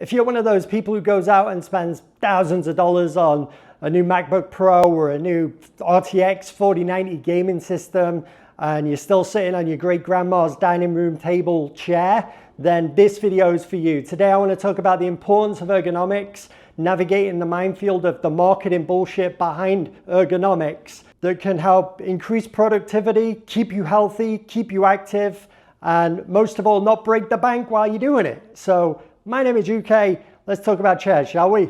If you're one of those people who goes out and spends thousands of dollars on a new MacBook Pro or a new RTX 4090 gaming system, and you're still sitting on your great grandma's dining room table chair, then this video is for you. Today I want to talk about the importance of ergonomics, navigating the minefield of the marketing bullshit behind ergonomics that can help increase productivity, keep you healthy, keep you active, and most of all, not break the bank while you're doing it. So my name is UK. Let's talk about chairs, shall we?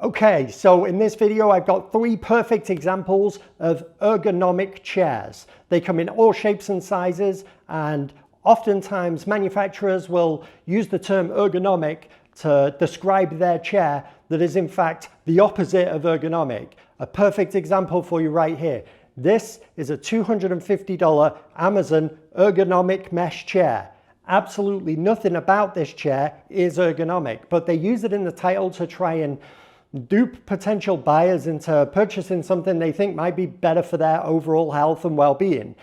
Okay, so in this video, I've got 3 perfect examples of ergonomic chairs. They come in all shapes and sizes, and oftentimes manufacturers will use the term ergonomic to describe their chair that is in fact the opposite of ergonomic. A perfect example for you right here. This is a $250 Amazon ergonomic mesh chair. Absolutely nothing about this chair is ergonomic, but they use it in the title to try and dupe potential buyers into purchasing something they think might be better for their overall health and well-being.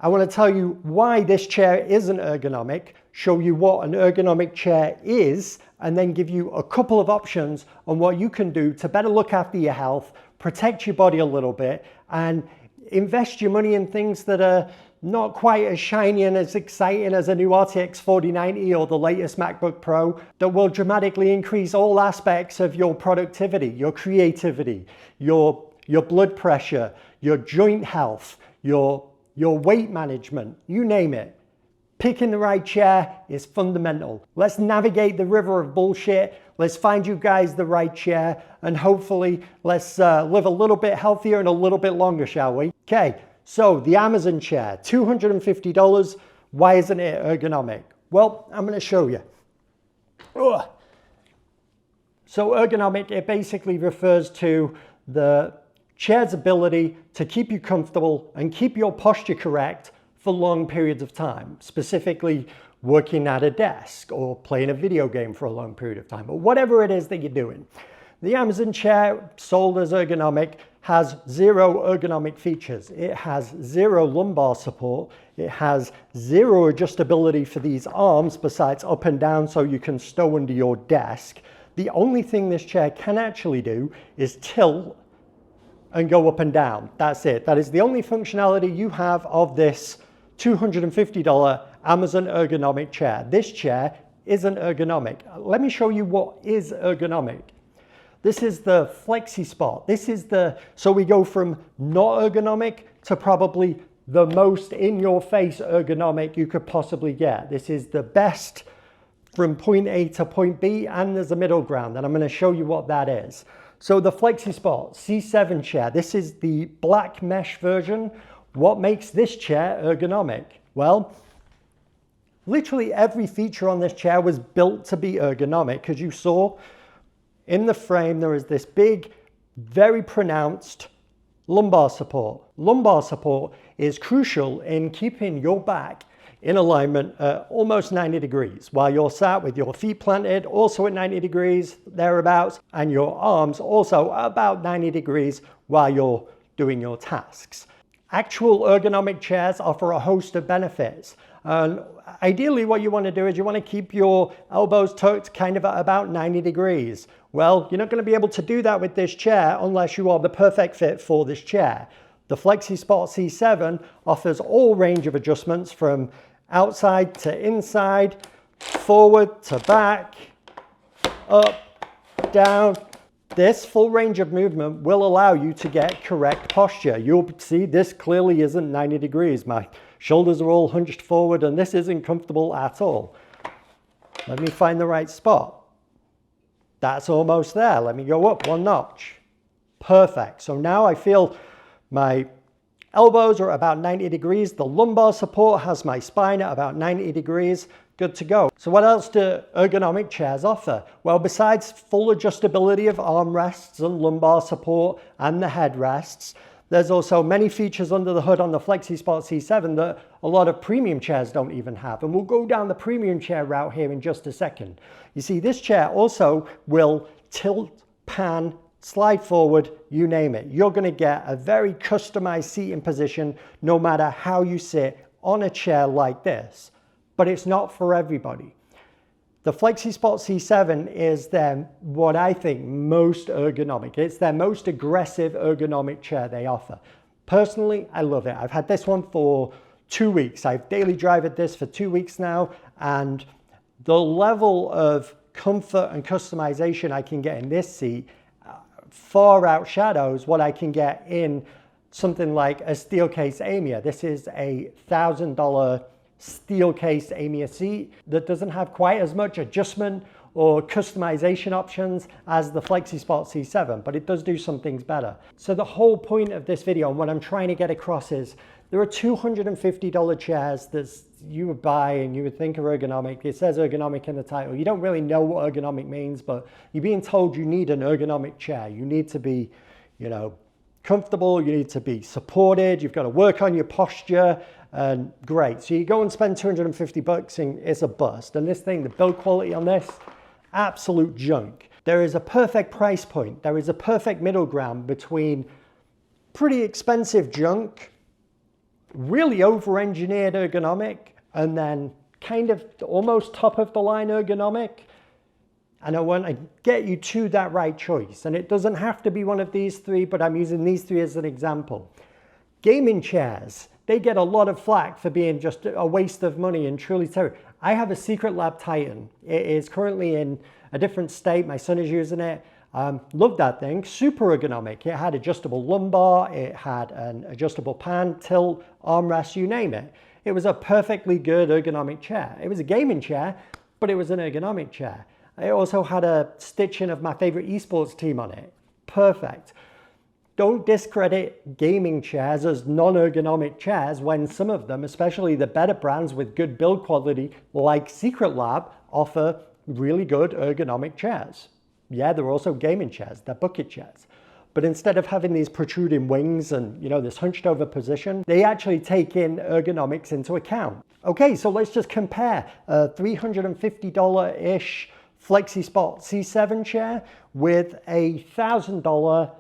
I want to tell you why this chair isn't ergonomic, show you what an ergonomic chair is, and then give you a couple of options on what you can do to better look after your health, protect your body a little bit, and invest your money in things that are not quite as shiny and as exciting as a new RTX 4090 or the latest MacBook Pro, that will dramatically increase all aspects of your productivity, your creativity, your blood pressure, your joint health, your weight management, you name it. Picking the right chair is fundamental. Let's navigate the river of bullshit. Let's find you guys the right chair, and hopefully let's live a little bit healthier and a little bit longer, shall we? Okay. So the Amazon chair, $250, why isn't it ergonomic? Well, I'm going to show you. Ugh. So ergonomic, it basically refers to the chair's ability to keep you comfortable and keep your posture correct for long periods of time, specifically working at a desk or playing a video game for a long period of time, or whatever it is that you're doing. The Amazon chair, sold as ergonomic, has 0 ergonomic features. It has 0 lumbar support. It has 0 adjustability for these arms besides up and down so you can stow under your desk. The only thing this chair can actually do is tilt and go up and down. That's it. That is the only functionality you have of this $250 Amazon ergonomic chair. This chair isn't ergonomic. Let me show you what is ergonomic. This is the Flexispot. So we go from not ergonomic to probably the most in-your-face ergonomic you could possibly get. This is the best from point A to point B, and there's a middle ground, and I'm going to show you what that is. So the Flexispot C7 chair, this is the black mesh version. What makes this chair ergonomic? Well, literally every feature on this chair was built to be ergonomic, because you saw in the frame, there is this big, very pronounced lumbar support. Lumbar support is crucial in keeping your back in alignment at almost 90 degrees while you're sat with your feet planted, also at 90 degrees, thereabouts, and your arms also about 90 degrees while you're doing your tasks. Actual ergonomic chairs offer a host of benefits. And ideally what you want to do is you want to keep your elbows tucked kind of at about 90 degrees. Well, you're not going to be able to do that with this chair unless you are the perfect fit for this chair. The Flexispot C7 offers all range of adjustments from outside to inside, forward to back, up, down. This full range of movement will allow you to get correct posture. You'll see this clearly isn't 90 degrees. My shoulders are all hunched forward and this isn't comfortable at all. Let me find the right spot. That's almost there. Let me go up 1 notch. Perfect. So now I feel my elbows are about 90 degrees. The lumbar support has my spine at about 90 degrees. Good to go. So what else do ergonomic chairs offer? Well, besides full adjustability of armrests and lumbar support and the headrests, there's also many features under the hood on the Flexispot C7 that a lot of premium chairs don't even have. And we'll go down the premium chair route here in just a second. You see, this chair also will tilt, pan, slide forward, you name it. You're going to get a very customized seating position no matter how you sit on a chair like this. but it's not for everybody. The Flexispot C7 is what I think most ergonomic. It's their most aggressive ergonomic chair they offer. Personally, I love it. I've had this one for 2 weeks. I've daily driven this for 2 weeks now, and the level of comfort and customization I can get in this seat far outshadows what I can get in something like a Steelcase Amia. This is a $1,000 Steelcase Amia seat that doesn't have quite as much adjustment or customization options as the Flexispot C7, but it does do some things better. So the whole point of this video and what I'm trying to get across is there are $250 chairs that you would buy and you would think are ergonomic. It says ergonomic in the title. You don't really know what ergonomic means, but you're being told you need an ergonomic chair. You need to be, comfortable. You need to be supported. You've got to work on your posture. And great. So you go and spend 250 bucks and it's a bust. And this thing, the build quality on this, absolute junk. There is a perfect price point. There is a perfect middle ground between pretty expensive junk, really over-engineered ergonomic, and then kind of almost top of the line ergonomic. And I want to get you to that right choice. And it doesn't have to be one of these three, but I'm using these three as an example. Gaming chairs, they get a lot of flack for being just a waste of money and truly terrible. I have a Secret Lab Titan. It is currently in a different state. My son is using it. Love that thing. Super ergonomic. It had adjustable lumbar. It had an adjustable pan, tilt, armrest, you name it. It was a perfectly good ergonomic chair. It was a gaming chair, but it was an ergonomic chair. It also had a stitching of my favorite esports team on it. Perfect. Don't discredit gaming chairs as non-ergonomic chairs when some of them, especially the better brands with good build quality like Secret Lab, offer really good ergonomic chairs. Yeah, they're also gaming chairs, they're bucket chairs. But instead of having these protruding wings and this hunched over position, they actually take in ergonomics into account. Okay, so let's just compare a $350-ish Flexispot C7 chair with a $1,000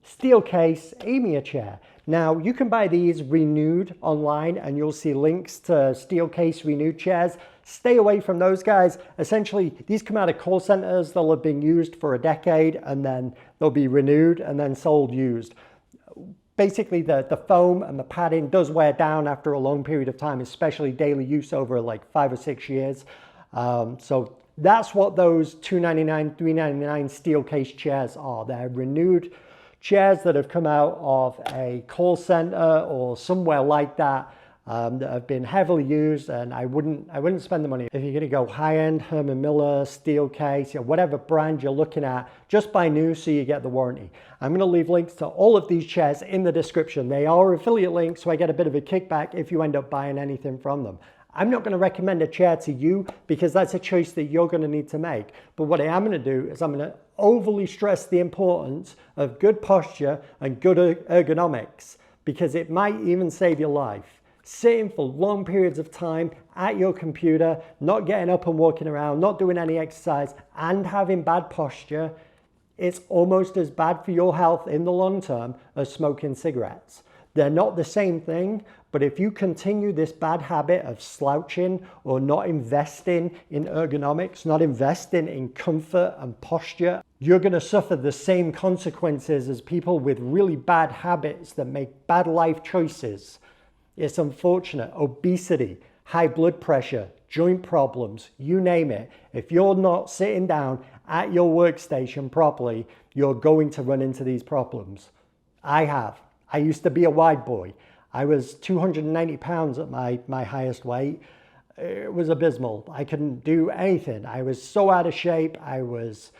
Steelcase Amia chair. Now you can buy these renewed online and you'll see links to Steelcase renewed chairs. Stay away from those guys. Essentially, these come out of call centers. They'll have been used for a decade and then they'll be renewed and then sold used. Basically, the foam and the padding does wear down after a long period of time, especially daily use over like 5 or 6 years. So that's what those $299, $399 Steelcase chairs are. They're renewed chairs that have come out of a call center or somewhere like that, that have been heavily used, and I wouldn't spend the money. If you're going to go high-end, Herman Miller, Steelcase, whatever brand you're looking at, just buy new so you get the warranty. I'm going to leave links to all of these chairs in the description. They are affiliate links, so I get a bit of a kickback if you end up buying anything from them. I'm not going to recommend a chair to you because that's a choice that you're going to need to make. But what I am going to do is I'm going to overly stress the importance of good posture and good ergonomics, because it might even save your life. Sitting for long periods of time at your computer, not getting up and walking around, not doing any exercise, and having bad posture, it's almost as bad for your health in the long term as smoking cigarettes. They're not the same thing, but if you continue this bad habit of slouching or not investing in ergonomics, not investing in comfort and posture, you're going to suffer the same consequences as people with really bad habits that make bad life choices. It's unfortunate. Obesity, high blood pressure, joint problems, you name it. If you're not sitting down at your workstation properly, you're going to run into these problems. I have. I used to be a wide boy. I was 290 pounds at my highest weight. It was abysmal. I couldn't do anything. I was so out of shape. I was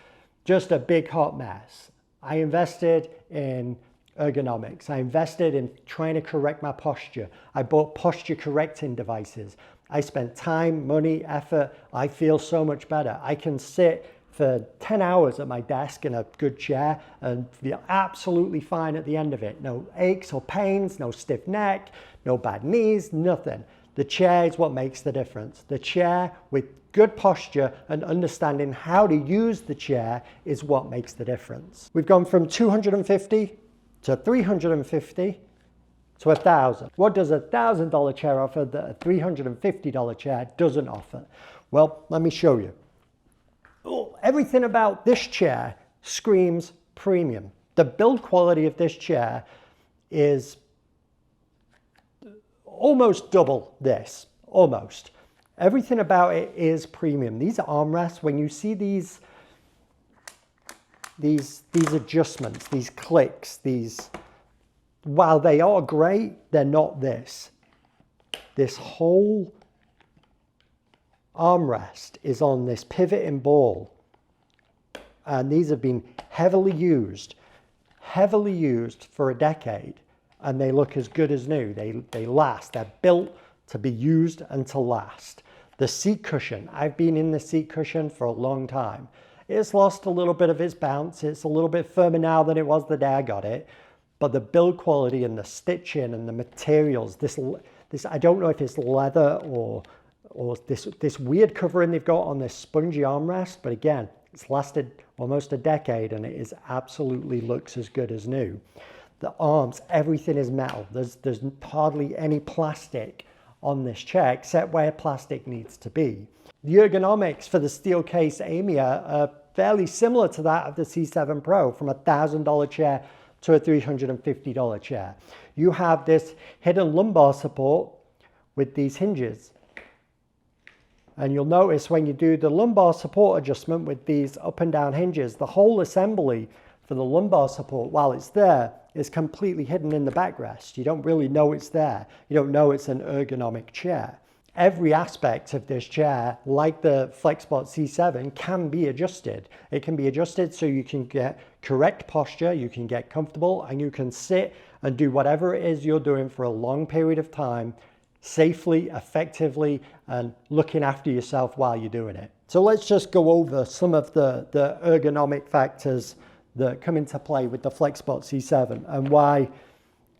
just a big hot mess. I invested in ergonomics. I invested in trying to correct my posture. I bought posture correcting devices. I spent time, money, effort. I feel so much better. I can sit for 10 hours at my desk in a good chair and feel absolutely fine at the end of it. No aches or pains, no stiff neck, no bad knees, nothing. The chair is what makes the difference. The chair with good posture and understanding how to use the chair is what makes the difference. We've gone from 250 to 350 to $1,000. What does a $1,000 chair offer that a $350 chair doesn't offer? Well, let me show you. Everything about this chair screams premium. The build quality of this chair is almost double this, almost. Everything about it is premium. These armrests, when you see these adjustments, these clicks, while they are great, they're not this. This whole armrest is on this pivoting ball. And these have been heavily used for a decade. And they look as good as new. They last. They're built to be used and to last. The seat cushion, I've been in the seat cushion for a long time. It's lost a little bit of its bounce. It's a little bit firmer now than it was the day I got it. But the build quality and the stitching and the materials, this I don't know if it's leather or this weird covering they've got on this spongy armrest, but again, it's lasted almost a decade and it is absolutely looks as good as new. The arms, everything is metal. There's hardly any plastic on this chair except where plastic needs to be. The ergonomics for the Steelcase Amia are fairly similar to that of the C7 Pro, from a $1,000 chair to a $350 chair. You have this hidden lumbar support with these hinges. And you'll notice when you do the lumbar support adjustment with these up and down hinges, the whole assembly for the lumbar support, while it's there, is completely hidden in the backrest. You don't really know it's there. You don't know it's an ergonomic chair. Every aspect of this chair, like the Flexispot C7, can be adjusted. It can be adjusted so you can get correct posture, you can get comfortable, and you can sit and do whatever it is you're doing for a long period of time, safely, effectively, and looking after yourself while you're doing it. So let's just go over some of the ergonomic factors that come into play with the Flexispot C7 and why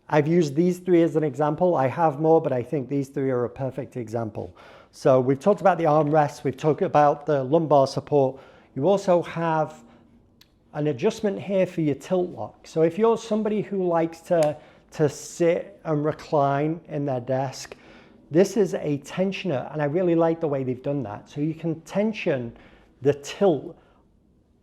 I've used these three as an example. I have more, but I think these three are a perfect example. So we've talked about the armrests, we've talked about the lumbar support. You also have an adjustment here for your tilt lock. So if you're somebody who likes to sit and recline in their desk, this is a tensioner, and I really like the way they've done that. So you can tension the tilt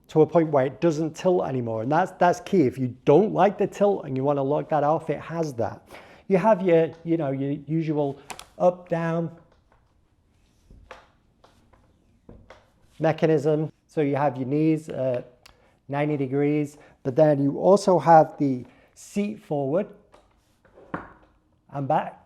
to a point where it doesn't tilt anymore, and that's key. If you don't like the tilt and you want to lock that off, it has that. You have your usual up down mechanism. So you have your knees at 90 degrees, but then you also have the seat forward and back.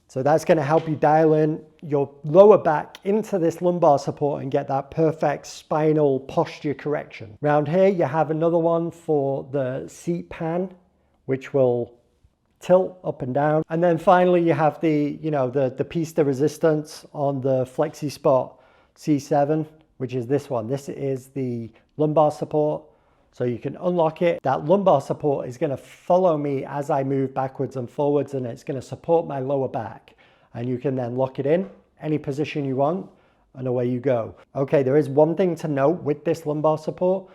So that's going to help you dial in your lower back into this lumbar support and get that perfect spinal posture correction. Around here, you have another one for the seat pan, which will tilt up and down. And then finally, you have the piece de resistance on the Flexispot C7, which is this one. This is the lumbar support. So you can unlock it. That lumbar support is going to follow me as I move backwards and forwards, and it's going to support my lower back. And you can then lock it in any position you want, and away you go. Okay, there is one thing to note with this lumbar support.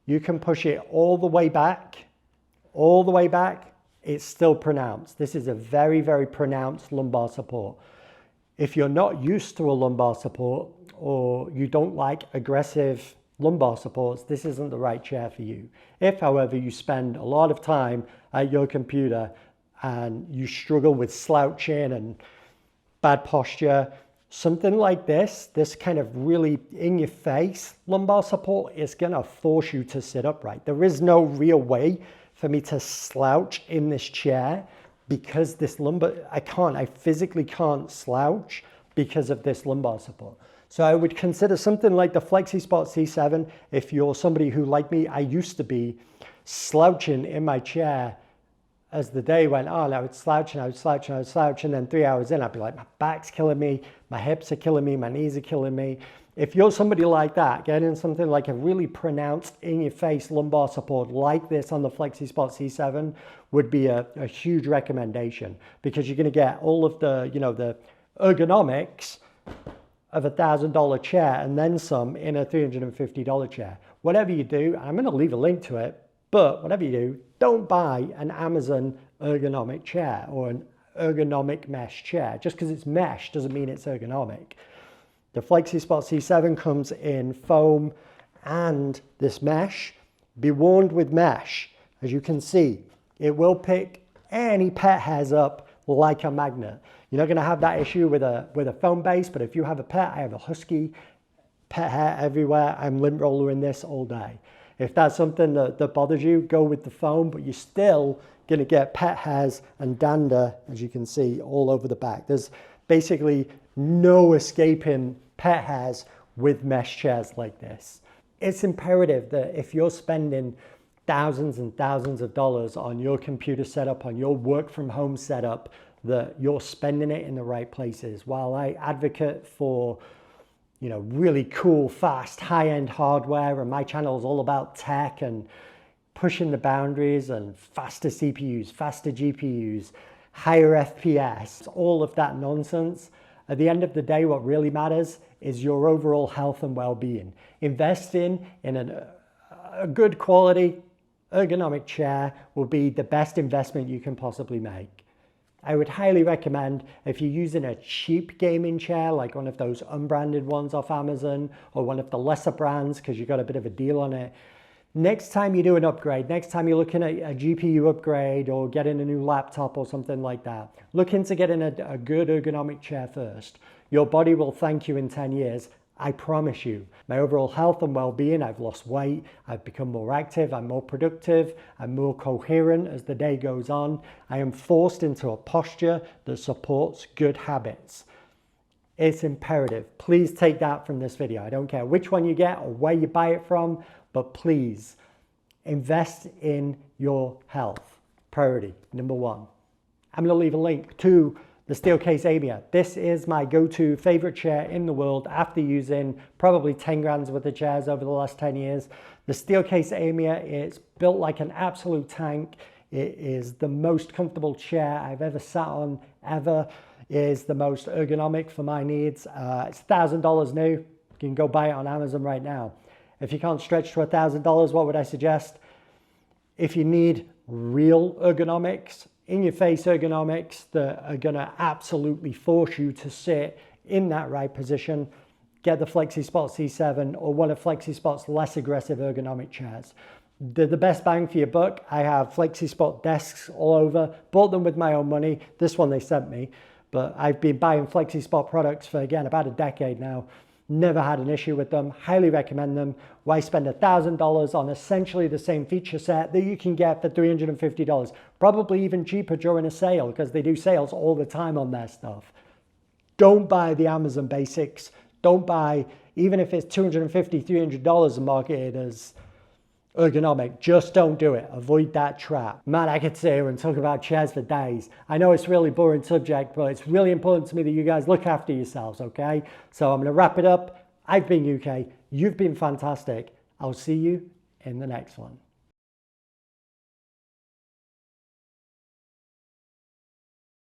You can push it all the way back, it's still pronounced. This is a very, very pronounced lumbar support. If you're not used to a lumbar support, or you don't like aggressive lumbar supports, this isn't the right chair for you. If, however, you spend a lot of time at your computer and you struggle with slouching and bad posture, something like this kind of really in your face lumbar support is going to force you to sit upright. There is no real way for me to slouch in this chair because this lumbar, I physically can't slouch because of this lumbar support. So I would consider something like the Flexispot C7 if you're somebody who, like me, I used to be slouching in my chair. As the day went on, I would slouch and I would slouch and I would slouch, and then 3 hours in, I'd be like, my back's killing me, my hips are killing me, my knees are killing me. If you're somebody like that, getting something like a really pronounced in-your-face lumbar support like this on the Flexispot C7 would be a huge recommendation, because you're going to get all of the, the ergonomics of a $1,000 chair and then some in a $350 chair. Whatever you do, I'm going to leave a link to it, but whatever you do, don't buy an Amazon ergonomic chair or an ergonomic mesh chair. Just because it's mesh doesn't mean it's ergonomic. The Flexispot C7 comes in foam and this mesh. Be warned with mesh, as you can see, it will pick any pet hairs up like a magnet. You're not going to have that issue with a foam base, but if you have a pet, I have a husky, pet hair everywhere, I'm lint rollering this all day. If that's something that bothers you, go with the foam, but you're still going to get pet hairs and dander, as you can see, all over the back. There's basically no escaping pet hairs with mesh chairs like this. It's imperative that if you're spending thousands and thousands of dollars on your computer setup, on your work from home setup, that you're spending it in the right places. While I advocate for, you know, really cool, fast, high-end hardware, and my channel is all about tech and pushing the boundaries and faster CPUs, faster GPUs, higher FPS, all of that nonsense. At the end of the day, what really matters is your overall health and well-being. Investing in a good quality ergonomic chair will be the best investment you can possibly make. I would highly recommend, if you're using a cheap gaming chair, like one of those unbranded ones off Amazon or one of the lesser brands because you got a bit of a deal on it, next time you do an upgrade, next time you're looking at a GPU upgrade or getting a new laptop or something like that, look into getting a good ergonomic chair first. Your body will thank you in 10 years. I promise you. My overall health and well-being, I've lost weight, I've become more active, I'm more productive, I'm more coherent as the day goes on. I am forced into a posture that supports good habits. It's imperative. Please take that from this video. I don't care which one you get or where you buy it from, but please invest in your health. Priority number one. I'm going to leave a link to the Steelcase Amia. This is my go-to favorite chair in the world after using probably 10 grand's worth of chairs over the last 10 years. The Steelcase Amia is built like an absolute tank. It is the most comfortable chair I've ever sat on, ever. It is the most ergonomic for my needs. It's $1,000 new. You can go buy it on Amazon right now. If you can't stretch to $1,000, what would I suggest? If you need real ergonomics, in-your-face ergonomics that are going to absolutely force you to sit in that right position, get the Flexispot C7 or one of Flexispot's less aggressive ergonomic chairs. They're the best bang for your buck. I have Flexispot desks all over, bought them with my own money. This one they sent me, but I've been buying Flexispot products for, again, about a decade now. Never had an issue with them. Highly recommend them. Why spend $1,000 on essentially the same feature set that you can get for $350? Probably even cheaper during a sale because they do sales all the time on their stuff. Don't buy the Amazon basics. Don't buy, even if it's $250, $300 and marketed as ergonomic, just don't do it. Avoid that trap. Man, I could sit here and talk about chairs for days. I know it's a really boring subject, but it's really important to me that you guys look after yourselves, okay? So I'm going to wrap it up. I've been UK. You've been fantastic. I'll see you in the next one.